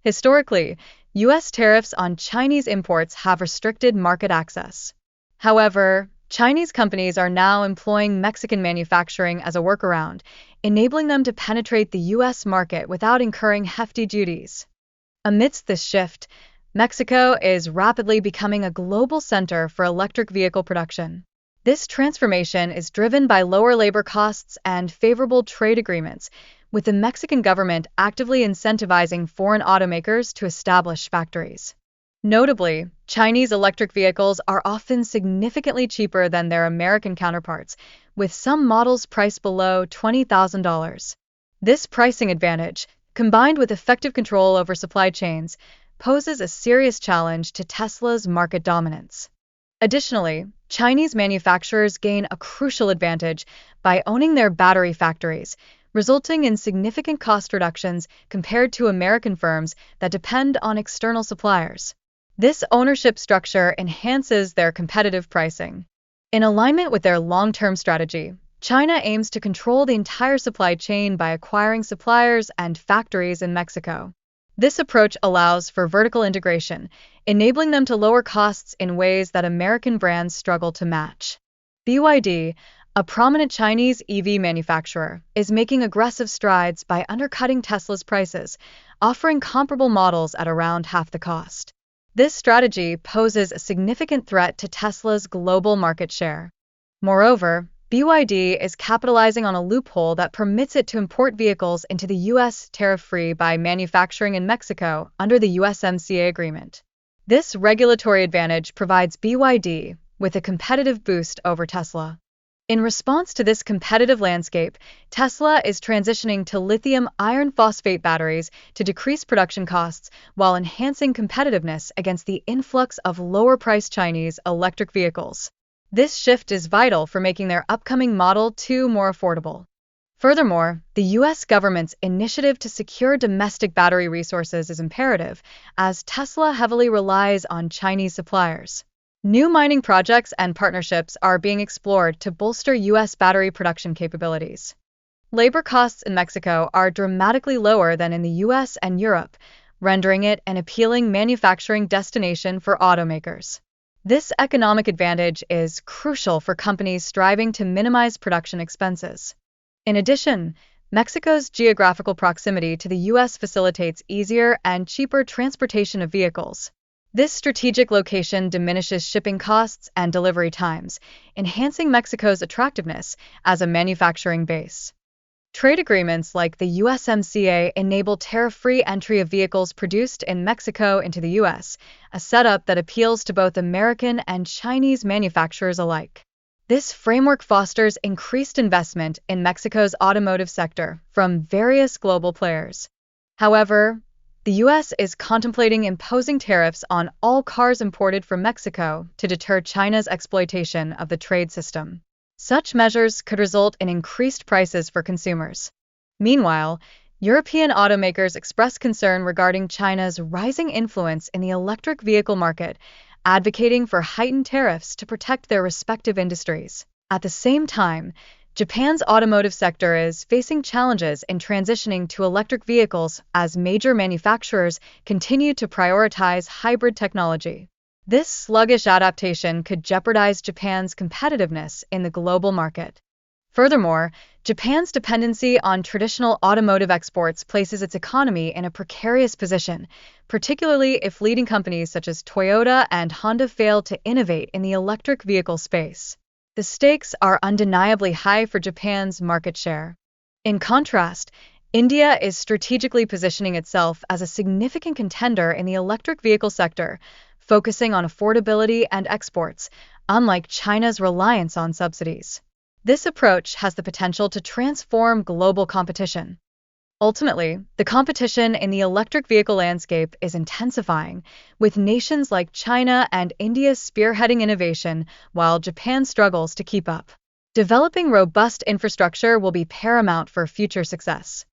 Historically, U.S. tariffs on Chinese imports have restricted market access. However, Chinese companies are now employing Mexican manufacturing as a workaround, enabling them to penetrate the U.S. market without incurring hefty duties. Amidst this shift, Mexico is rapidly becoming a global center for electric vehicle production. This transformation is driven by lower labor costs and favorable trade agreements, with the Mexican government actively incentivizing foreign automakers to establish factories. Notably, Chinese electric vehicles are often significantly cheaper than their American counterparts, with some models priced below $20,000. This pricing advantage, combined with effective control over supply chains, poses a serious challenge to Tesla's market dominance. Additionally, Chinese manufacturers gain a crucial advantage by owning their battery factories, resulting in significant cost reductions compared to American firms that depend on external suppliers. This ownership structure enhances their competitive pricing. In alignment with their long-term strategy, China aims to control the entire supply chain by acquiring suppliers and factories in Mexico. This approach allows for vertical integration, enabling them to lower costs in ways that American brands struggle to match. BYD, a prominent Chinese EV manufacturer, is making aggressive strides by undercutting Tesla's prices, offering comparable models at around half the cost. This strategy poses a significant threat to Tesla's global market share. Moreover, BYD is capitalizing on a loophole that permits it to import vehicles into the U.S. tariff-free by manufacturing in Mexico under the USMCA agreement. This regulatory advantage provides BYD with a competitive boost over Tesla. In response to this competitive landscape, Tesla is transitioning to lithium iron phosphate batteries to decrease production costs while enhancing competitiveness against the influx of lower-priced Chinese electric vehicles. This shift is vital for making their upcoming Model 2 more affordable. Furthermore, the U.S. government's initiative to secure domestic battery resources is imperative, as Tesla heavily relies on Chinese suppliers. New mining projects and partnerships are being explored to bolster U.S. battery production capabilities. Labor costs in Mexico are dramatically lower than in the U.S. and Europe, rendering it an appealing manufacturing destination for automakers. This economic advantage is crucial for companies striving to minimize production expenses. In addition, Mexico's geographical proximity to the U.S. facilitates easier and cheaper transportation of vehicles. This strategic location diminishes shipping costs and delivery times, enhancing Mexico's attractiveness as a manufacturing base. Trade agreements like the USMCA enable tariff-free entry of vehicles produced in Mexico into the U.S., a setup that appeals to both American and Chinese manufacturers alike. This framework fosters increased investment in Mexico's automotive sector from various global players. However, the U.S. is contemplating imposing tariffs on all cars imported from Mexico to deter China's exploitation of the trade system. Such measures could result in increased prices for consumers. Meanwhile, European automakers express concern regarding China's rising influence in the electric vehicle market, advocating for heightened tariffs to protect their respective industries. At the same time, Japan's automotive sector is facing challenges in transitioning to electric vehicles as major manufacturers continue to prioritize hybrid technology. This sluggish adaptation could jeopardize Japan's competitiveness in the global market. Furthermore, Japan's dependency on traditional automotive exports places its economy in a precarious position, particularly if leading companies such as Toyota and Honda fail to innovate in the electric vehicle space. The stakes are undeniably high for Japan's market share. In contrast, India is strategically positioning itself as a significant contender in the electric vehicle sector, focusing on affordability and exports, unlike China's reliance on subsidies. This approach has the potential to transform global competition. Ultimately, the competition in the electric vehicle landscape is intensifying, with nations like China and India spearheading innovation while Japan struggles to keep up. Developing robust infrastructure will be paramount for future success.